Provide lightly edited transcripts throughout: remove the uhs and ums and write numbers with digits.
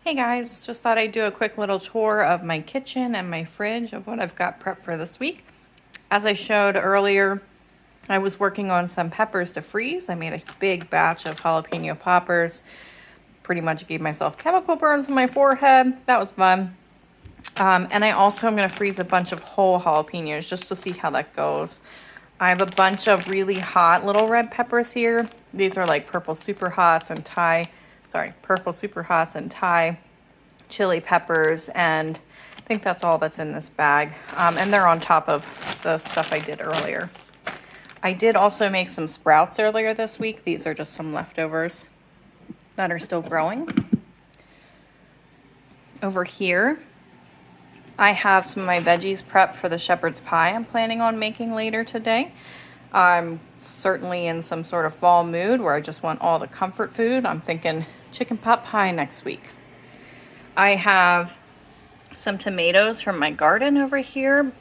Hey guys, just thought I'd do a quick little tour of my kitchen and my fridge of what I've got prepped for this week. As I showed earlier, I was working on some peppers to freeze. I made a big batch of jalapeno poppers. Pretty much gave myself chemical burns on my forehead. That was fun. And I also am going to freeze a bunch of whole jalapenos just to see how that goes. I have a bunch of really hot little red peppers here. These are like purple super hots and purple super hots and Thai chili peppers, and I think that's all that's in this bag. And they're on top of the stuff I did earlier. I did also make some sprouts earlier this week. These are just some leftovers that are still growing. Over here, I have some of my veggies prepped for the shepherd's pie I'm planning on making later today. I'm certainly in some sort of fall mood where I just want all the comfort food. I'm thinking chicken pot pie next week. I have some tomatoes from my garden over here.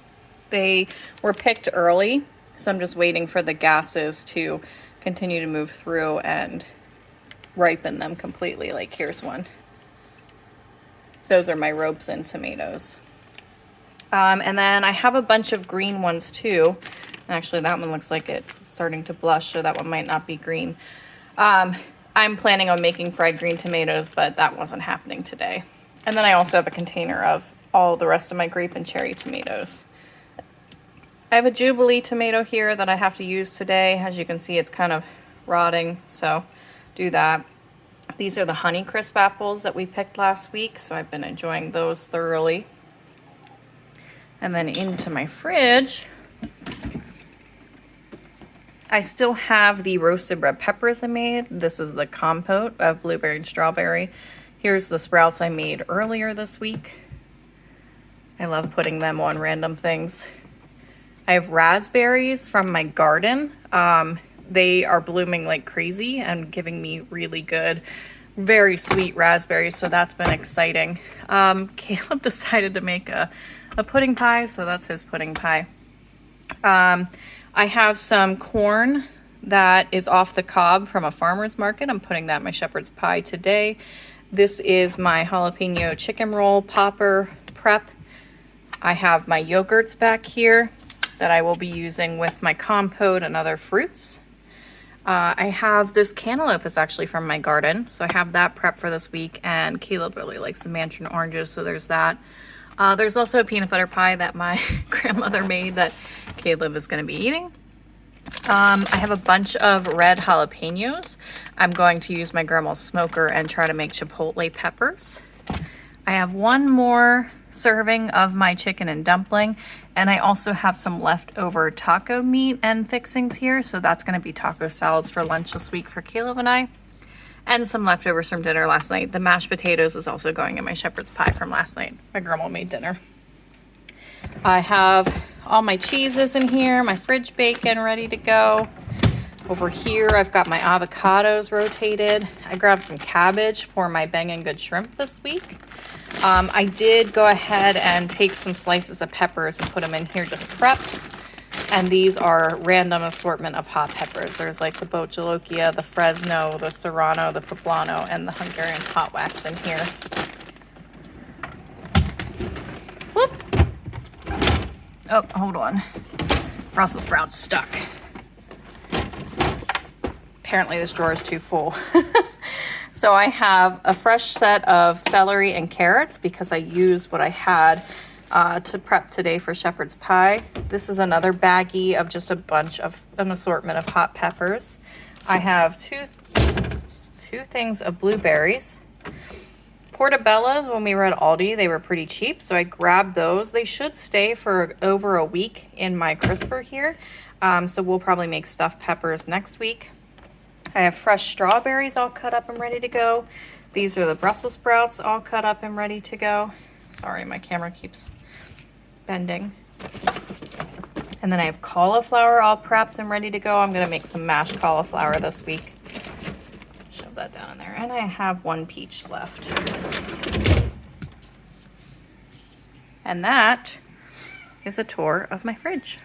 They were picked early, so I'm just waiting for the gases to continue to move through and ripen them completely. Like here's one. Those are my Robeson tomatoes. And then I have a bunch of green ones too. Actually, that one looks like it's starting to blush, so that one might not be green. I'm planning on making fried green tomatoes, but that wasn't happening today. And then I also have a container of all the rest of my grape and cherry tomatoes. I have a Jubilee tomato here that I have to use today. As you can see, it's kind of rotting, so do that. These are the Honeycrisp apples that we picked last week, so I've been enjoying those thoroughly. And then into my fridge, I still have the roasted red peppers I made. This is the compote of blueberry and strawberry. Here's the sprouts I made earlier this week. I love putting them on random things. I have raspberries from my garden. They are blooming like crazy and giving me really good, very sweet raspberries, so that's been exciting. Caleb decided to make a pudding pie, so that's his pudding pie. I have some corn that is off the cob from a farmer's market. I'm putting that in my shepherd's pie today. This is my jalapeno chicken roll popper prep. I have my yogurts back here that I will be using with my compote and other fruits. I have this cantaloupe is actually from my garden, so I have that prep for this week, and Caleb really likes the mandarin oranges, so there's that. There's also a peanut butter pie that my grandmother made that Caleb is going to be eating. I have a bunch of red jalapenos. I'm going to use my grandma's smoker and try to make chipotle peppers. I have one more serving of my chicken and dumpling, and I also have some leftover taco meat and fixings here, so that's going to be taco salads for lunch this week for Caleb and I. And some leftovers from dinner last night. The mashed potatoes is also going in my shepherd's pie from last night. My grandma made dinner. I have all my cheeses in here, my fridge bacon ready to go. Over here, I've got my avocados rotated. I grabbed some cabbage for my Bang & Good shrimp this week. I did go ahead and take some slices of peppers and put them in here just prepped. And these are random assortment of hot peppers. There's like the Boccioloquia, the Fresno, the Serrano, the Poblano, and the Hungarian hot wax in here. Whoop. Oh, hold on. Brussels sprouts stuck. Apparently this drawer is too full. So I have a fresh set of celery and carrots because I used what I had to prep today for shepherd's pie. This is another baggie of just a bunch of an assortment of hot peppers. I have two things of blueberries. Portobellos, when we were at Aldi, they were pretty cheap, so I grabbed those. They should stay for over a week in my crisper here, so we'll probably make stuffed peppers next week. I have fresh strawberries all cut up and ready to go. These are the Brussels sprouts all cut up and ready to go. Sorry, my camera keeps bending. And then I have cauliflower all prepped and ready to go. I'm gonna make some mashed cauliflower this week. Shove that down in there. And I have one peach left. And that is a tour of my fridge.